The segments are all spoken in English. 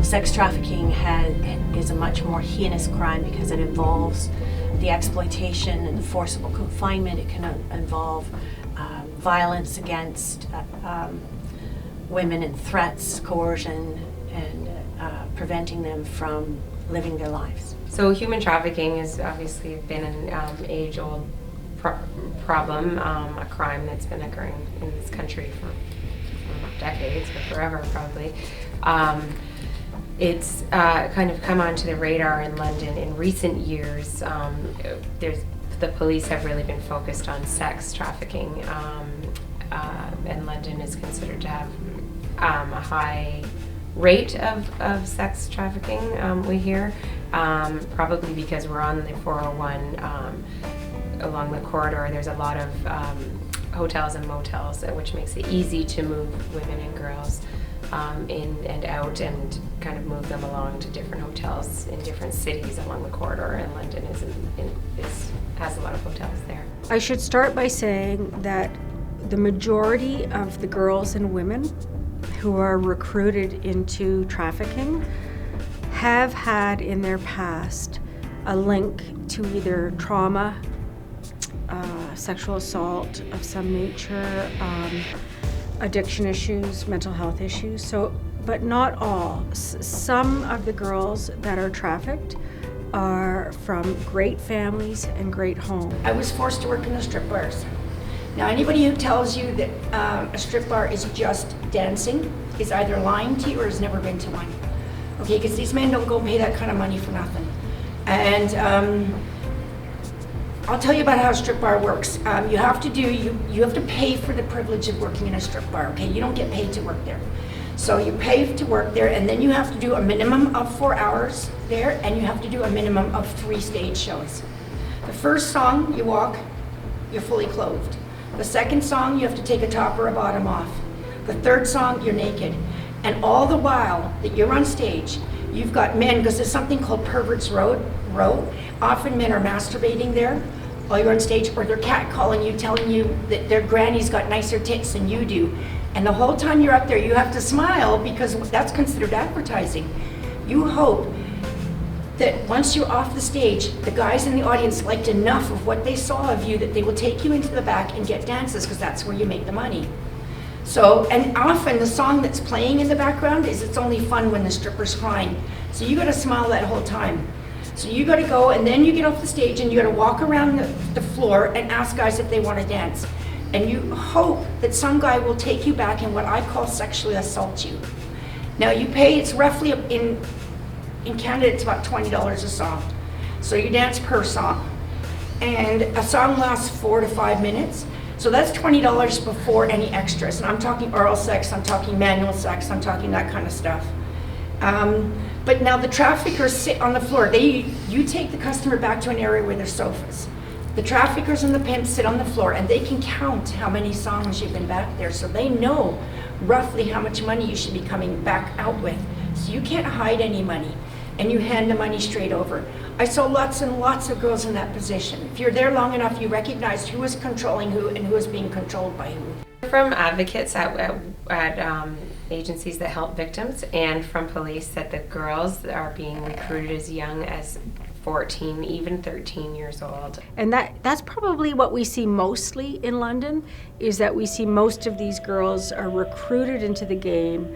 Sex trafficking is a much more heinous crime because it involves the exploitation and the forcible confinement. It can involve violence against women and threats, coercion, and preventing them from living their lives. So human trafficking has obviously been an age-old problem, a crime that's been occurring in this country for decades, or forever probably. It's kind of come onto the radar in London in recent years. The police have really been focused on sex trafficking, and London is considered to have a high rate of sex trafficking, we hear, probably because we're on the 401 along the corridor. There's a lot of hotels and motels, which makes it easy to move women and girls in and out and kind of move them along to different hotels in different cities along the corridor, and London has a lot of hotels there. I should start by saying that the majority of the girls and women who are recruited into trafficking have had in their past a link to either trauma, sexual assault of some nature, addiction issues, mental health issues. So, but not all. Some of the girls that are trafficked are from great families and great homes. I was forced to work in the strip bars. Now, anybody who tells you that a strip bar is just dancing is either lying to you or has never been to one. Okay, because these men don't go pay that kind of money for nothing. And I'll tell you about how a strip bar works. You have to pay for the privilege of working in a strip bar. Okay, you don't get paid to work there. So you pay to work there, and then you have to do a minimum of 4 hours there, and you have to do a minimum of 3 stage shows. The first song you walk, you're fully clothed. The second song, you have to take a top or a bottom off. The third song, you're naked. And all the while that you're on stage, you've got men, because there's something called Perverts Row. Often men are masturbating there while you're on stage, or they're catcalling you, telling you that their granny's got nicer tits than you do. And the whole time you're up there, you have to smile because that's considered advertising. You hope that once you're off the stage, the guys in the audience liked enough of what they saw of you that they will take you into the back and get dances, because that's where you make the money. So, and often the song that's playing in the background is It's Only Fun When the Stripper's Crying. So you gotta smile that whole time. So you gotta go, and then you get off the stage and you gotta walk around the floor and ask guys if they wanna dance. And you hope that some guy will take you back and what I call sexually assault you. Now you pay, it's roughly in Canada, it's about $20 a song. So you dance per song. And a song lasts 4 to 5 minutes. So that's $20 before any extras. And I'm talking oral sex, I'm talking manual sex, I'm talking that kind of stuff. But now the traffickers sit on the floor. You take the customer back to an area where there's sofas. The traffickers and the pimps sit on the floor, and they can count how many songs you've been back there. So they know roughly how much money you should be coming back out with. So you can't hide any money, and you hand the money straight over. I saw lots and lots of girls in that position. If you're there long enough, you recognize who is controlling who and who is being controlled by who. From advocates at agencies that help victims, and from police, that the girls are being recruited as young as 14, even 13 years old. And that's probably what we see mostly in London, is that we see most of these girls are recruited into the game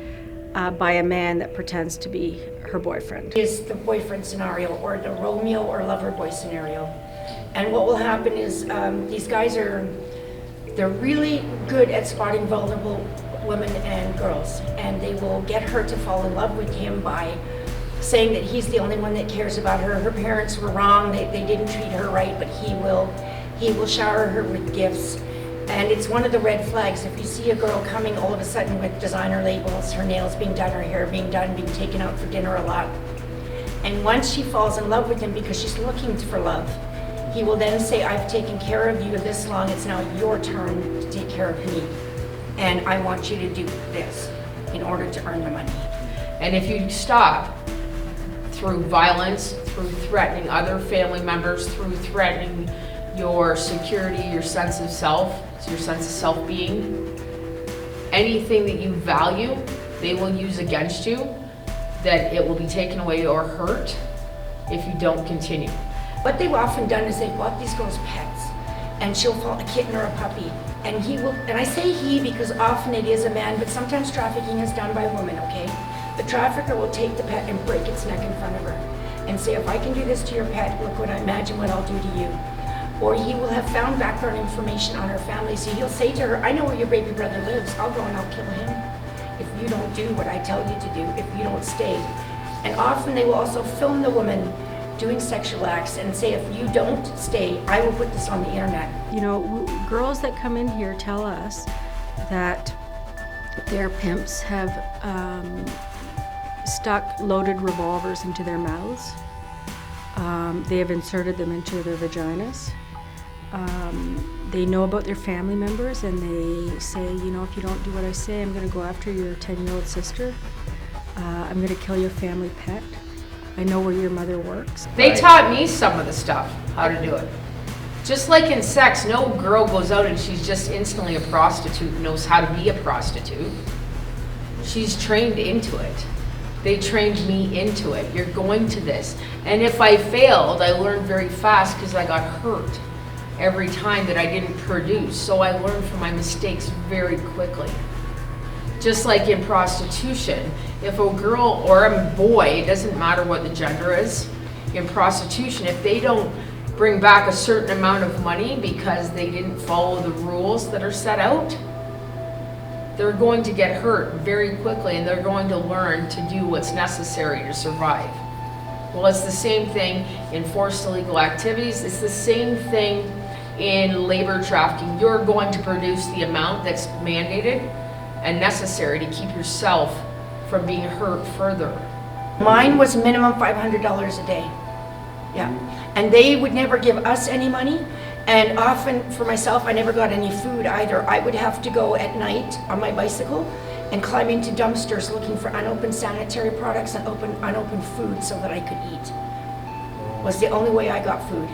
by a man that pretends to be her boyfriend. Is the boyfriend scenario, or the Romeo or lover boy scenario. And what will happen is these guys they're really good at spotting vulnerable women and girls, and they will get her to fall in love with him by saying that he's the only one that cares about her. Her parents were wrong, they didn't treat her right, but he will shower her with gifts. And it's one of the red flags. If you see a girl coming all of a sudden with designer labels, her nails being done, her hair being done, being taken out for dinner a lot, and once she falls in love with him because she's looking for love, he will then say, I've taken care of you this long, it's now your turn to take care of me. And I want you to do this in order to earn the money. And if you stop through violence, through threatening other family members, through threatening your security, your sense of self, your sense of self-being, anything that you value, they will use against you. that it will be taken away or hurt if you don't continue. What they've often done is they've bought these girls pets, and she'll fall a kitten or a puppy, and he will, and I say he because often it is a man, but sometimes trafficking is done by women, okay? The trafficker will take the pet and break its neck in front of her and say, if I can do this to your pet, look what I imagine what I'll do to you. Or he will have found background information on her family, so he'll say to her, I know where your baby brother lives, I'll go and I'll kill him if you don't do what I tell you to do, if you don't stay. And often they will also film the woman doing sexual acts and say, if you don't stay, I will put this on the internet. You know, girls that come in here tell us that their pimps have stuck loaded revolvers into their mouths. They have inserted them into their vaginas. They know about their family members, and they say, you know, if you don't do what I say, I'm going to go after your 10-year-old sister. I'm going to kill your family pet. I know where your mother works. They taught me some of the stuff, how to do it. Just like in sex, no girl goes out and she's just instantly a prostitute, knows how to be a prostitute. She's trained into it. They trained me into it. You're going to this. And if I failed, I learned very fast because I got hurt every time that I didn't produce. So I learned from my mistakes very quickly. Just like in prostitution, if a girl or a boy, it doesn't matter what the gender is, in prostitution, if they don't bring back a certain amount of money because they didn't follow the rules that are set out, they're going to get hurt very quickly, and they're going to learn to do what's necessary to survive. Well, it's the same thing in forced illegal activities. It's the same thing in labor trafficking. You're going to produce the amount that's mandated and necessary to keep yourself from being hurt further. Mine was minimum $500 a day. Yeah. And they would never give us any money. And often for myself, I never got any food either. I would have to go at night on my bicycle and climb into dumpsters looking for unopened sanitary products and unopened food so that I could eat. Was the only way I got food.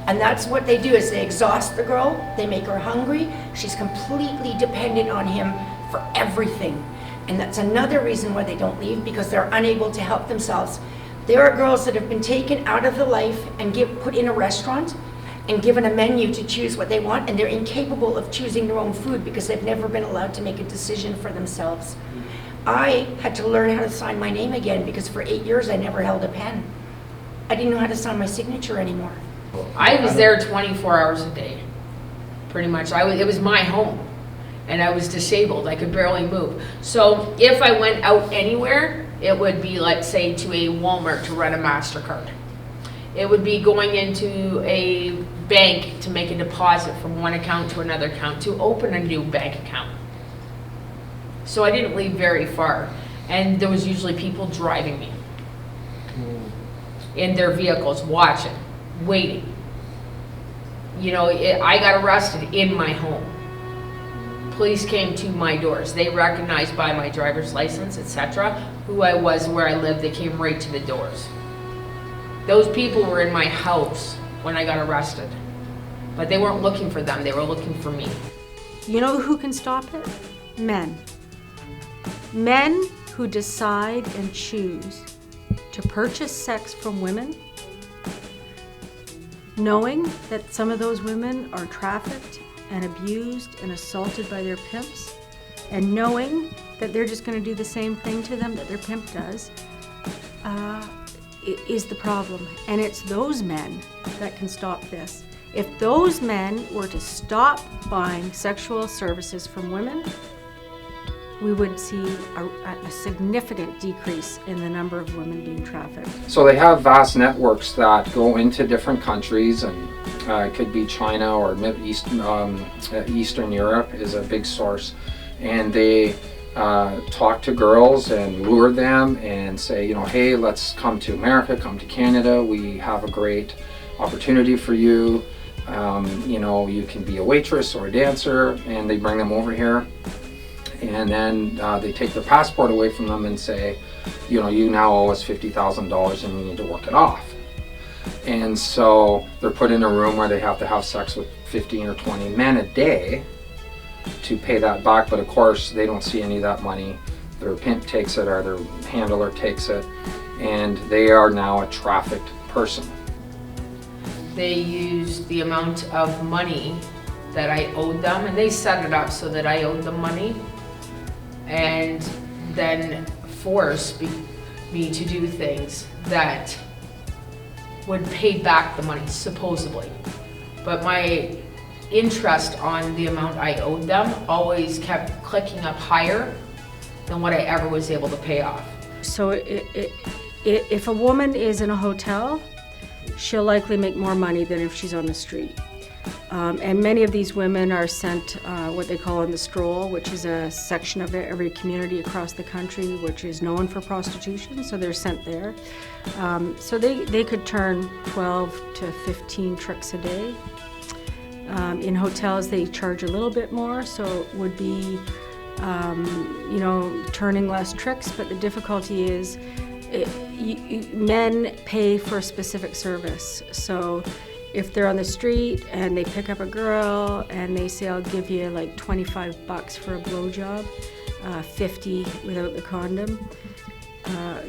And that's what they do, is they exhaust the girl, they make her hungry, she's completely dependent on him for everything. And that's another reason why they don't leave, because they're unable to help themselves. There are girls that have been taken out of the life and put in a restaurant and given a menu to choose what they want, and they're incapable of choosing their own food because they've never been allowed to make a decision for themselves. I had to learn how to sign my name again because for 8 years I never held a pen. I didn't know how to sign my signature anymore. I was there 24 hours a day, pretty much. It was my home, and I was disabled. I could barely move. So if I went out anywhere, it would be, let's say, to a Walmart to run a MasterCard. It would be going into a bank to make a deposit from one account to another account, to open a new bank account. So I didn't leave very far, and there was usually people driving me in their vehicles, watching, waiting. You know, I got arrested in my home. Police came to my doors. They recognized by my driver's license, etc., who I was, where I lived. They came right to the doors. Those people were in my house when I got arrested. But they weren't looking for them, they were looking for me. You know who can stop it? Men. Men who decide and choose to purchase sex from women, knowing that some of those women are trafficked and abused and assaulted by their pimps, and knowing that they're just going to do the same thing to them that their pimp does, is the problem. And it's those men that can stop this. If those men were to stop buying sexual services from women, we would see a significant decrease in the number of women being trafficked. So they have vast networks that go into different countries, and it could be China or Eastern Europe is a big source. And they talk to girls and lure them and say, you know, hey, let's come to America, come to Canada. We have a great opportunity for you. You know, you can be a waitress or a dancer, and they bring them over here. And then they take their passport away from them and say, you know, you now owe us $50,000 and you need to work it off. And so they're put in a room where they have to have sex with 15 or 20 men a day to pay that back. But of course, they don't see any of that money their pimp takes it or their handler takes it, and they are now a trafficked person. They used the amount of money that I owed them, and they set it up so that I owed them money, and then forced me to do things that would pay back the money, supposedly. But my interest on the amount I owed them always kept clicking up higher than what I ever was able to pay off. So if a woman is in a hotel, she'll likely make more money than if she's on the street. And many of these women are sent what they call on the stroll, which is a section of every community across the country which is known for prostitution, so they're sent there. So they could turn 12 to 15 tricks a day. In hotels they charge a little bit more, so it would be turning less tricks, but the difficulty is men pay for a specific service. So if they're on the street and they pick up a girl and they say, I'll give you like $25 for a blowjob, 50 without the condom,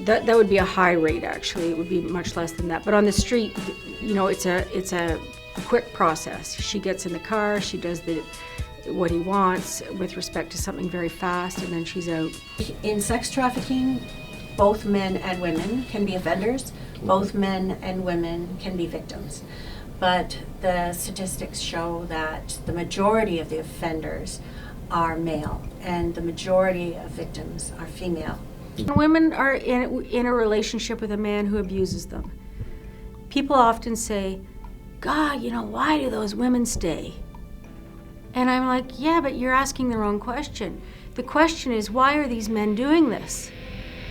that would be a high rate actually. It would be much less than that. But on the street, it's a quick process. She gets in the car, she does what he wants with respect to something very fast, and then she's out. In sex trafficking, both men and women can be offenders. Both men and women can be victims. But the statistics show that the majority of the offenders are male and the majority of victims are female. Women are in a relationship with a man who abuses them. People often say, God, why do those women stay? And I'm like, yeah, but you're asking the wrong question. The question is, why are these men doing this?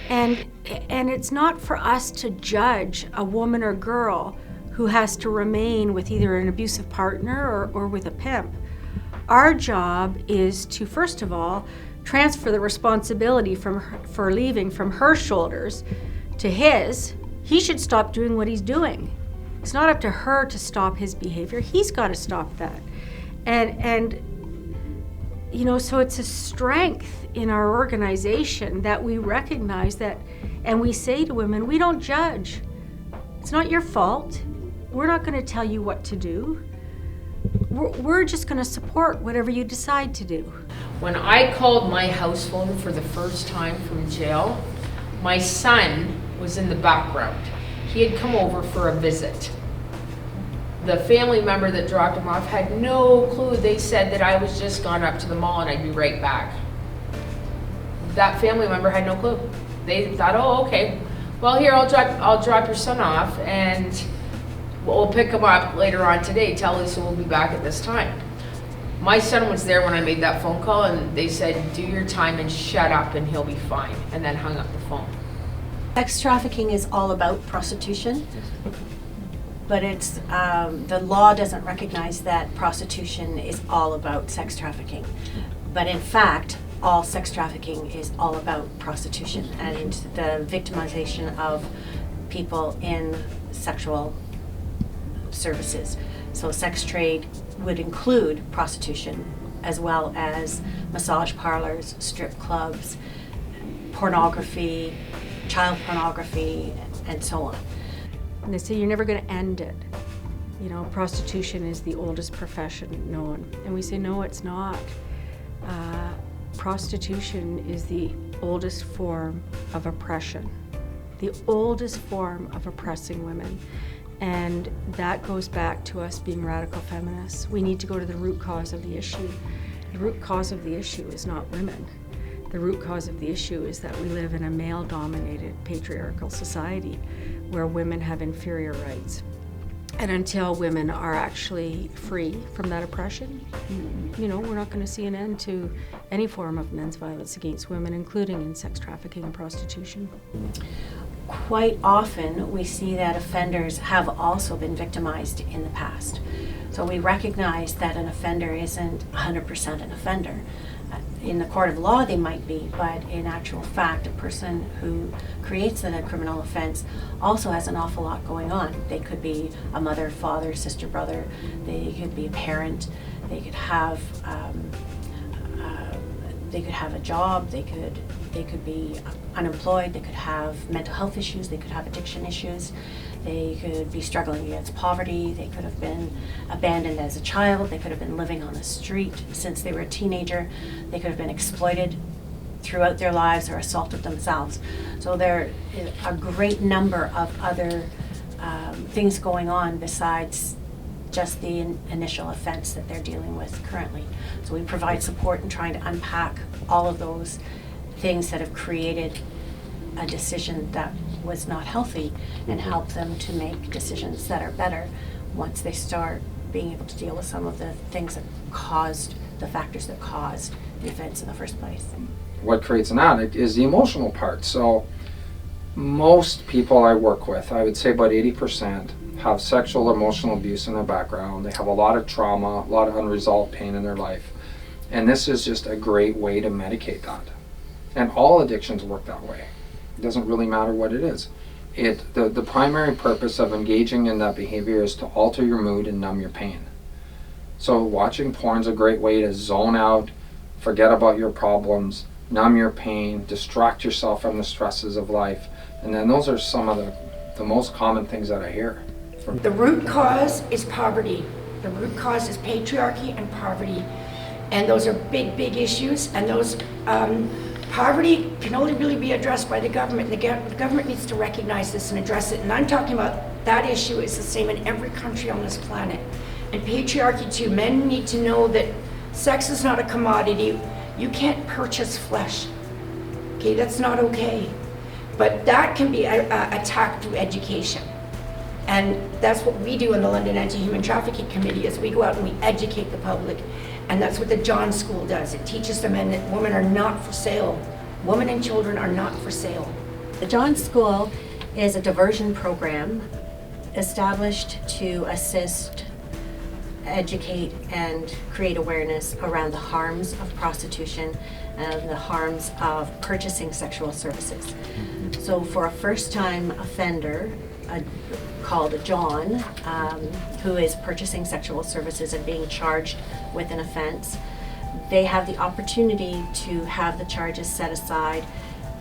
And it's not for us to judge a woman or girl who has to remain with either an abusive partner or with a pimp. Our job is to, first of all, transfer the responsibility for leaving from her shoulders to his. He should stop doing what he's doing. It's not up to her to stop his behavior. He's got to stop that. And so it's a strength in our organization that we recognize that, and we say to women, we don't judge. It's not your fault. We're not going to tell you what to do. We're just going to support whatever you decide to do. When I called my house phone for the first time from jail, my son was in the background. He had come over for a visit. The family member that dropped him off had no clue. They said that I was just gone up to the mall and I'd be right back. That family member had no clue. They thought, oh, okay. Well, here, I'll drop your son off and we'll pick him up later on today. Tell Lisa we'll be back at this time. My son was there when I made that phone call, and they said, do your time and shut up and he'll be fine, and then hung up the phone. Sex trafficking is all about prostitution, but it's the law doesn't recognize that prostitution is all about sex trafficking. But in fact, all sex trafficking is all about prostitution and the victimization of people in sexual services. So sex trade would include prostitution as well as massage parlors, strip clubs, pornography, child pornography, and so on. And they say you're never going to end it. Prostitution is the oldest profession known. And we say, no, it's not. Prostitution is the oldest form of oppression, the oldest form of oppressing women. And that goes back to us being radical feminists. We need to go to the root cause of the issue. The root cause of the issue is not women. The root cause of the issue is that we live in a male-dominated patriarchal society where women have inferior rights. And until women are actually free from that oppression, we're not going to see an end to any form of men's violence against women, including in sex trafficking and prostitution. Quite often we see that offenders have also been victimized in the past. So we recognize that an offender isn't 100% an offender. In the court of law they might be, but in actual fact a person who creates a criminal offense also has an awful lot going on. They could be a mother, father, sister, brother, they could be a parent, they could have They could have a job, they could be unemployed, they could have mental health issues, they could have addiction issues, they could be struggling against poverty, they could have been abandoned as a child, they could have been living on the street since they were a teenager, they could have been exploited throughout their lives or assaulted themselves. So there is a great number of other things going on besides just the initial offense that they're dealing with currently. So we provide support in trying to unpack all of those things that have created a decision that was not healthy and help them to make decisions that are better once they start being able to deal with some of the things that caused, the factors that caused the offense in the first place. What creates an addict is the emotional part. So most people I work with, I would say about 80%, have sexual emotional abuse in their background. They have a lot of trauma, a lot of unresolved pain in their life. And this is just a great way to medicate that. And all addictions work that way. It doesn't really matter what it is. The primary purpose of engaging in that behavior is to alter your mood and numb your pain. So watching porn is a great way to zone out, forget about your problems, numb your pain, distract yourself from the stresses of life. And then those are some of the most common things that I hear. The root cause is poverty. The root cause is patriarchy and poverty. And those are big, big issues. And those poverty can only really be addressed by the government. The government needs to recognize this and address it. And I'm talking about that issue is the same in every country on this planet. And patriarchy too. Men need to know that sex is not a commodity. You can't purchase flesh. Okay, that's not okay. But that can be attacked through education. And that's what we do in the London Anti-Human Trafficking Committee, is we go out and we educate the public. And that's what the John School does. It teaches the men that women are not for sale. Women and children are not for sale. The John School is a diversion program established to assist, educate, and create awareness around the harms of prostitution and the harms of purchasing sexual services. So for a first-time offender called a John, who is purchasing sexual services and being charged with an offense, they have the opportunity to have the charges set aside,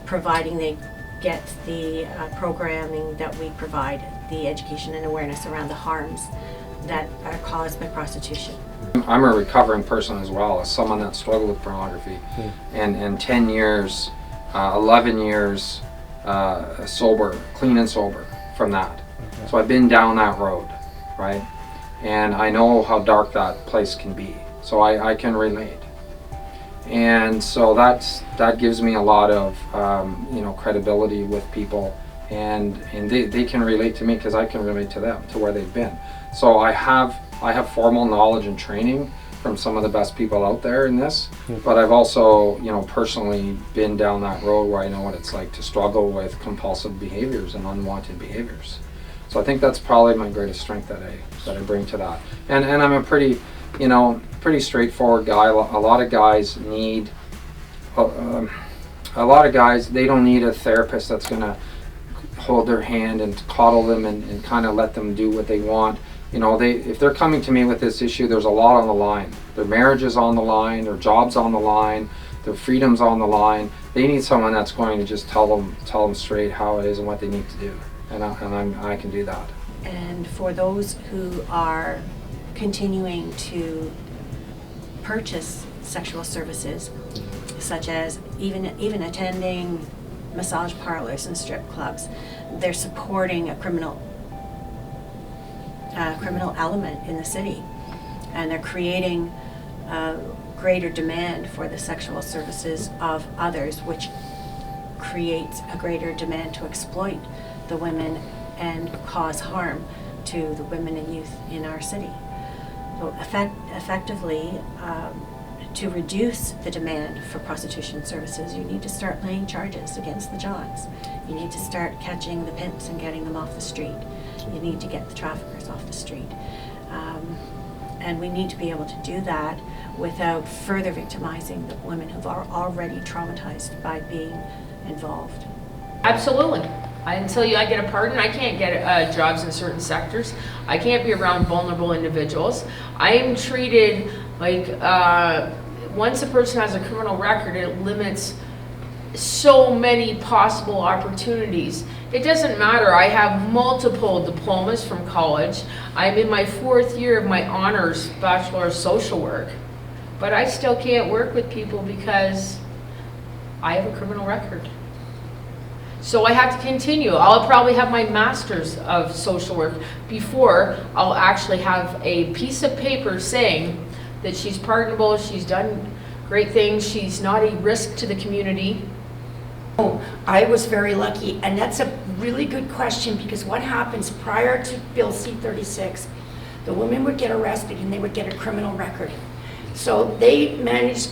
providing they get the programming that we provide, the education and awareness around the harms that are caused by prostitution. I'm a recovering person as well, as someone that struggled with pornography. And 10 years, 11 years sober, clean and sober from that. So I've been down that road, right? And I know how dark that place can be. So I can relate. And so that gives me a lot of credibility with people, and they can relate to me because I can relate to them, to where they've been. So I have formal knowledge and training from some of the best people out there in this, but I've also personally been down that road where I know what it's like to struggle with compulsive behaviors and unwanted behaviors. So I think that's probably my greatest strength that I bring to that. And I'm a pretty straightforward guy. A lot of guys need they don't need a therapist that's gonna hold their hand and coddle them and kind of let them do what they want. If they're coming to me with this issue, there's a lot on the line. Their marriage is on the line, their job's on the line, their freedom's on the line. They need someone that's going to just tell them straight how it is and what they need to do. And I can do that. And for those who are continuing to purchase sexual services, such as even attending massage parlors and strip clubs, they're supporting a criminal element in the city, and they're creating a greater demand for the sexual services of others, which creates a greater demand to exploit the women and cause harm to the women and youth in our city. So effectively, to reduce the demand for prostitution services, you need to start laying charges against the Johns. You need to start catching the pimps and getting them off the street. You need to get the traffickers off the street. And we need to be able to do that without further victimizing the women who are already traumatized by being involved. Absolutely. Until I get a pardon, I can't get jobs in certain sectors. I can't be around vulnerable individuals. I am treated like once a person has a criminal record, it limits so many possible opportunities. It doesn't matter. I have multiple diplomas from college. I'm in my 4th year of my honors Bachelor of Social Work, but I still can't work with people because I have a criminal record. So I have to continue. I'll probably have my master's of social work before I'll actually have a piece of paper saying that she's pardonable, she's done great things, she's not a risk to the community. I was very lucky, and that's a really good question, because what happens prior to Bill C-36, the women would get arrested and they would get a criminal record. So they managed,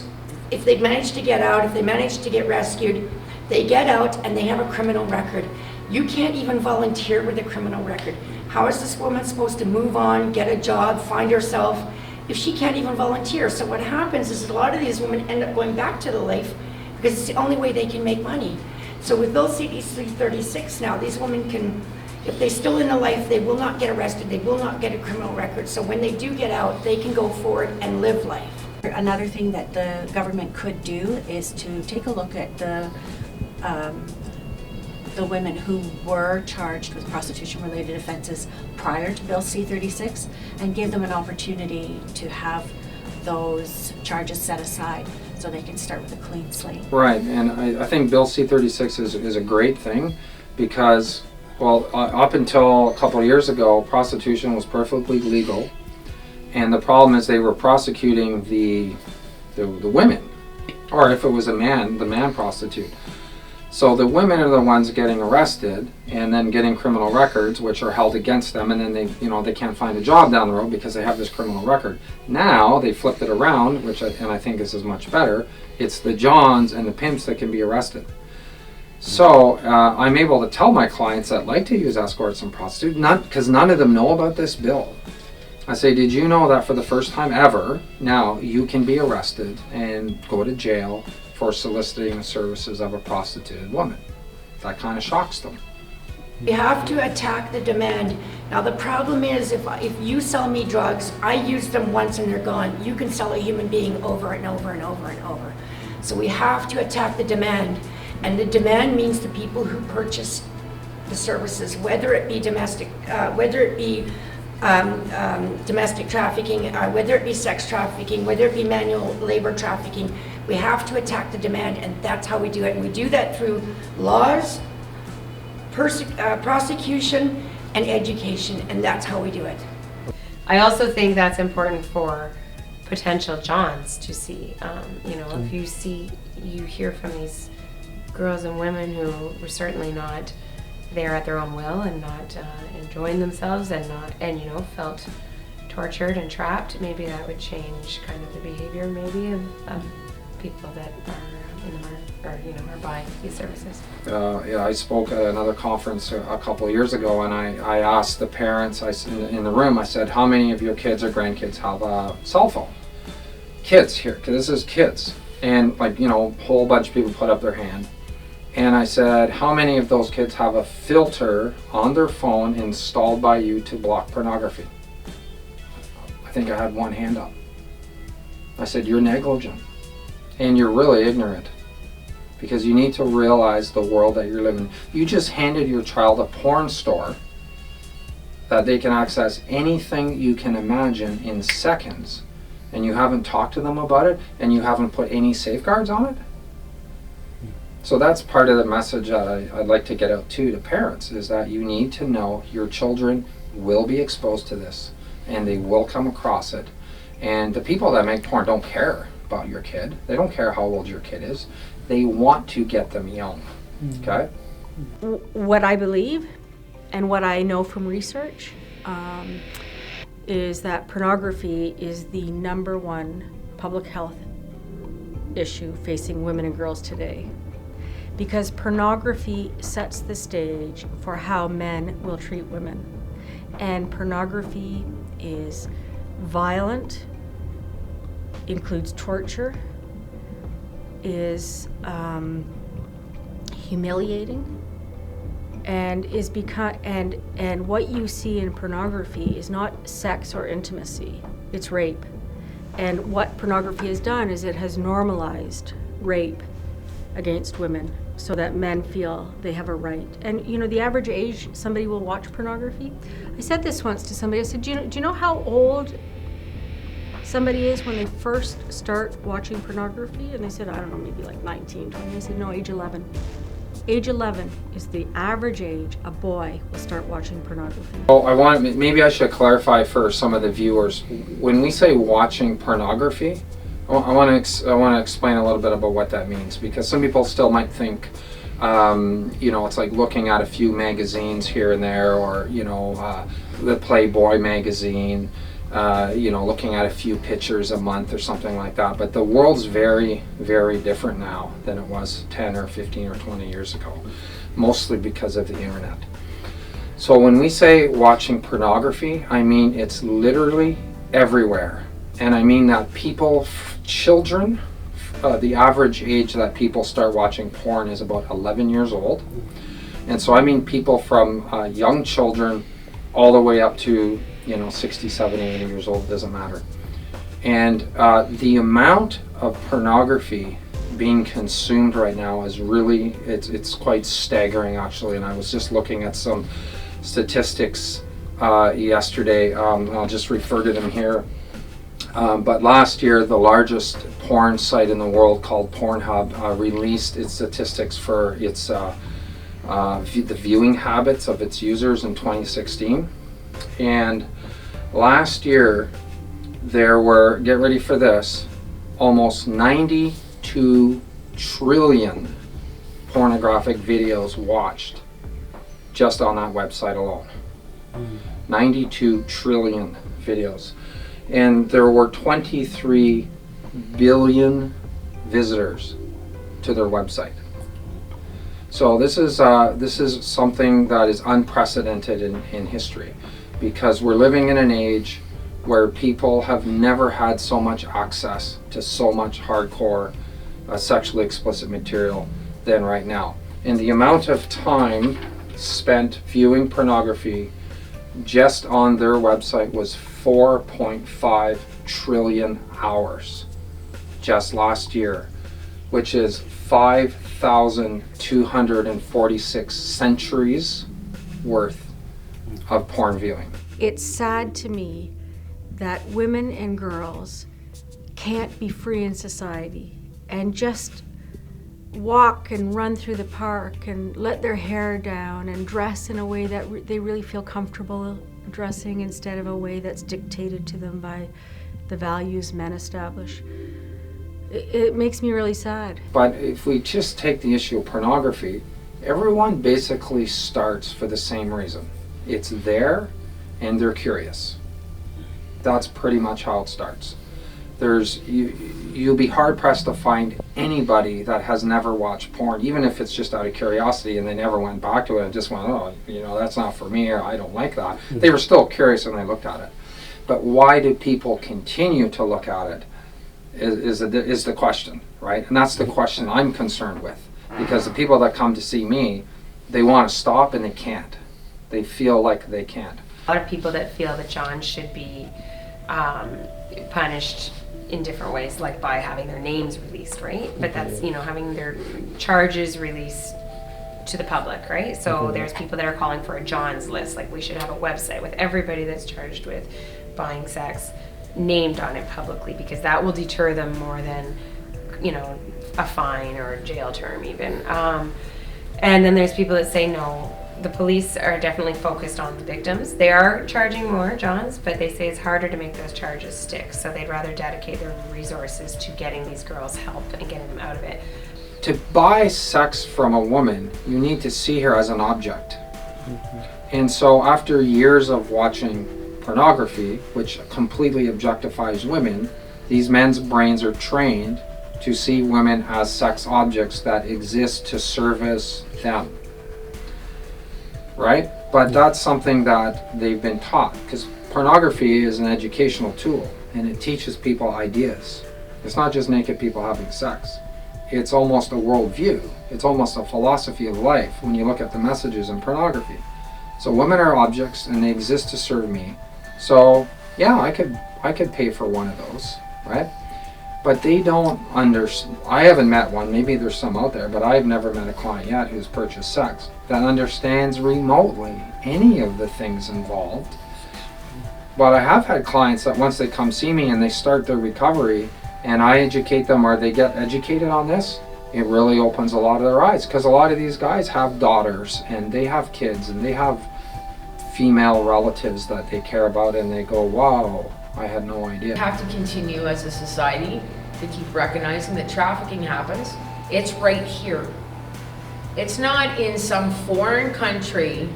if they managed to get out, if they managed to get rescued, they get out and they have a criminal record. You can't even volunteer with a criminal record. How is this woman supposed to move on, get a job, find herself, if she can't even volunteer? So what happens is a lot of these women end up going back to the life because it's the only way they can make money. So with Bill C-36 now, these women can, if they're still in the life, they will not get arrested, they will not get a criminal record. So when they do get out, they can go forward and live life. Another thing that the government could do is to take a look at the women who were charged with prostitution-related offenses prior to Bill C-36 and give them an opportunity to have those charges set aside so they can start with a clean slate. Right, and I think Bill C-36 is a great thing because, well, up until a couple of years ago, prostitution was perfectly legal, and the problem is they were prosecuting the women, or if it was a man, the man prostitute. So the women are the ones getting arrested and then getting criminal records, which are held against them, and then they can't find a job down the road because they have this criminal record. Now they flipped it around, which I think is much better. It's the Johns and the pimps that can be arrested. So I'm able to tell my clients that like to use escorts and prostitutes, because none of them know about this bill. I say, did you know that for the first time ever, now you can be arrested and go to jail for soliciting the services of a prostituted woman? That kind of shocks them. You have to attack the demand. Now the problem is, if you sell me drugs, I use them once and they're gone. You can sell a human being over and over and over and over. So we have to attack the demand. And the demand means the people who purchase the services, whether it be domestic, domestic trafficking, whether it be sex trafficking, whether it be manual labor trafficking. We have to attack the demand, and that's how we do it. And we do that through laws, prosecution, and education, and that's how we do it. I also think that's important for potential Johns to see. If you hear from these girls and women who were certainly not there at their own will and not enjoying themselves and felt tortured and trapped, maybe that would change kind of the behavior maybe of people that are in the market or are buying these services. I spoke at another conference a couple of years ago, and I asked the parents in the room, I said, how many of your kids or grandkids have a cell phone? Kids here, because this is kids. And a whole bunch of people put up their hand. And I said, how many of those kids have a filter on their phone installed by you to block pornography? I think I had one hand up. I said, you're negligent. And you're really ignorant, because you need to realize the world that you're living in. You just handed your child a porn store that they can access anything you can imagine in seconds, and you haven't talked to them about it, and you haven't put any safeguards on it. So that's part of the message that I'd like to get out to parents, is that you need to know your children will be exposed to this, and they will come across it. And the people that make porn don't care about your kid. They don't care how old your kid is. They want to get them young. Okay? What I believe and what I know from research is that pornography is the #1 public health issue facing women and girls today. Because pornography sets the stage for how men will treat women. And pornography is violent, includes torture, is humiliating, and and what you see in pornography is not sex or intimacy, it's rape. And what pornography has done is it has normalized rape against women so that men feel they have a right. And you know, the average age somebody will watch pornography, I said this once to somebody, I said, do you know how old somebody is when they first start watching pornography? And they said, I don't know, maybe like 19, 20. I said, no, age 11. Age 11 is the average age a boy will start watching pornography. Oh, maybe I should clarify for some of the viewers. When we say watching pornography, I want to explain a little bit about what that means, because some people still might think, you know, it's like looking at a few magazines here and there, or you know, the Playboy magazine, you know, looking at a few pictures a month or something like that. But the world's very, very different now than it was 10 or 15 or 20 years ago, mostly because of the internet. So when we say watching pornography, I mean it's literally everywhere. And I mean that people, children, the average age that people start watching porn is about 11 years old. And so I mean people from young children all the way up to, you know, 60, 70, 80 years old, doesn't matter. And the amount of pornography being consumed right now is really, it's quite staggering actually. And I was just looking at some statistics yesterday. I'll just refer to them here. But last year, the largest porn site in the world called Pornhub released its statistics for its the viewing habits of its users in 2016. And last year, there were, get ready for this, almost 92 trillion pornographic videos watched just on that website alone. 92 trillion videos. And there were 23 billion visitors to their website. So this is something that is unprecedented in history, because we're living in an age where people have never had so much access to so much hardcore sexually explicit material than right now. And the amount of time spent viewing pornography just on their website was 4.5 trillion hours just last year, which is 5,246 centuries worth of porn viewing. It's sad to me that women and girls can't be free in society and just walk and run through the park and let their hair down and dress in a way that they really feel comfortable dressing, instead of a way that's dictated to them by the values men establish. It makes me really sad. But if we just take the issue of pornography, everyone basically starts for the same reason. It's there and they're curious. That's pretty much how it starts. You'll be hard pressed to find anybody that has never watched porn, even if it's just out of curiosity and they never went back to it and just went, oh, you know, that's not for me, or I don't like that. They were still curious when they looked at it. But why do people continue to look at it is the question, right? And that's the question I'm concerned with, because the people that come to see me, they want to stop and they can't. They feel like they can't. A lot of people that feel that John should be punished in different ways, like by having their names released, right? But that's, you know, having their charges released to the public, right? So there's people that are calling for a John's list, like we should have a website with everybody that's charged with buying sex named on it publicly, because that will deter them more than, you know, a fine or a jail term even. And then there's people that say no. The police are definitely focused on the victims. They are charging more Johns, but they say it's harder to make those charges stick. So they'd rather dedicate their resources to getting these girls help and getting them out of it. To buy sex from a woman, you need to see her as an object. And so after years of watching pornography, which completely objectifies women, these men's brains are trained to see women as sex objects that exist to service them. Right? But that's something that they've been taught, because pornography is an educational tool and it teaches people ideas. It's not just naked people having sex. It's almost a worldview. It's almost a philosophy of life when you look at the messages in pornography. So women are objects and they exist to serve me. So yeah, I could pay for one of those. right? But they don't understand. I haven't met one, maybe there's some out there, but I've never met a client yet who's purchased sex that understands remotely any of the things involved. But I have had clients that once they come see me and they start their recovery and I educate them or they get educated on this, it really opens a lot of their eyes, because a lot of these guys have daughters and they have kids and they have female relatives that they care about, and they go, wow, I had no idea. We have to continue as a society to keep recognizing that trafficking happens. It's right here. It's not in some foreign country,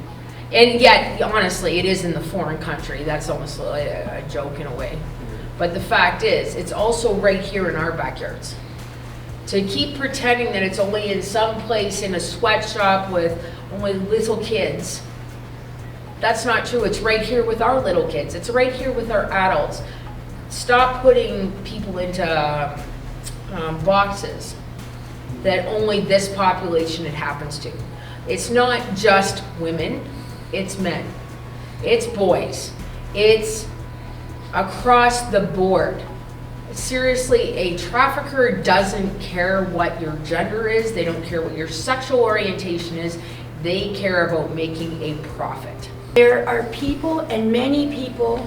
and yet, honestly, it is in the foreign country. That's almost a joke in a way. But the fact is, it's also right here in our backyards. To keep pretending that it's only in some place in a sweatshop with only little kids, that's not true. It's right here with our little kids. It's right here with our adults. Stop putting people into boxes that only this population it happens to. It's not just women, it's men, it's boys, it's across the board. Seriously, a trafficker doesn't care what your gender is, they don't care what your sexual orientation is, they care about making a profit. There are people, and many people,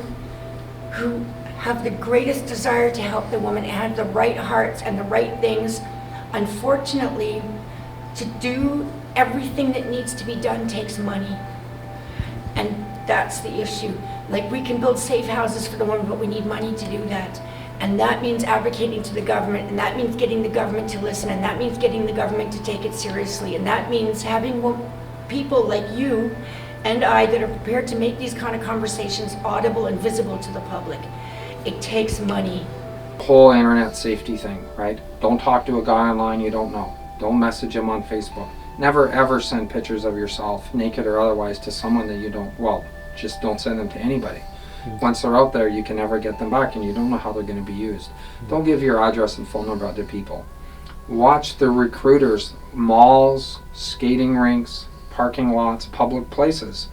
who have the greatest desire to help the woman and have the right hearts and the right things. Unfortunately, to do everything that needs to be done takes money. And that's the issue. Like, we can build safe houses for the woman, but we need money to do that. And that means advocating to the government, and that means getting the government to listen, and that means getting the government to take it seriously, and that means having people like you and I that are prepared to make these kind of conversations audible and visible to the public. It takes money. Whole internet safety thing, right? Don't talk to a guy online you don't know. Don't message him on Facebook. Never ever send pictures of yourself, naked or otherwise, to someone that you don't, well, just don't send them to anybody. Once they're out there, you can never get them back, and you don't know how they're going to be used. Don't give your address and phone number out to people. Watch the recruiters, malls, skating rinks, parking lots, public places.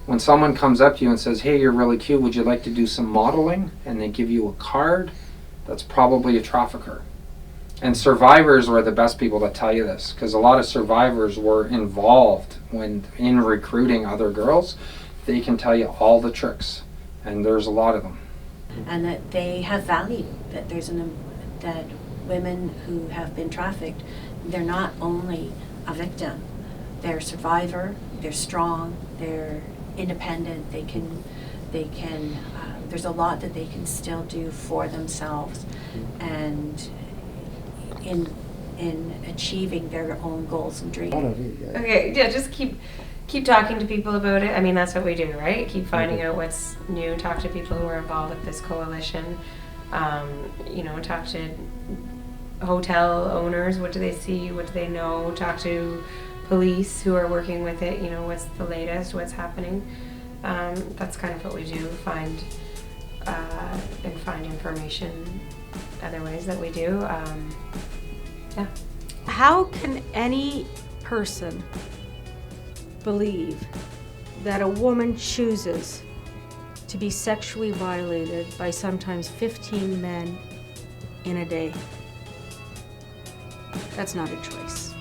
When someone comes up to you and says, hey, you're really cute, would you like to do some modeling? And they give you a card, that's probably a trafficker. And survivors were the best people to tell you this, because a lot of survivors were involved in recruiting other girls. They can tell you all the tricks, and there's a lot of them. And that they have value, that that women who have been trafficked, they're not only a victim, they're a survivor, they're strong, they're independent, they can there's a lot that they can still do for themselves and in achieving their own goals and dreams. Okay, yeah, just keep talking to people about it. I mean, that's what we do, right? Keep finding out what's new, talk to people who are involved with this coalition, talk to hotel owners, what do they see, what do they know, talk to police who are working with it, what's the latest, what's happening. That's kind of what we do, find information other ways that we do. Yeah. How can any person believe that a woman chooses to be sexually violated by sometimes 15 men in a day? That's not a choice.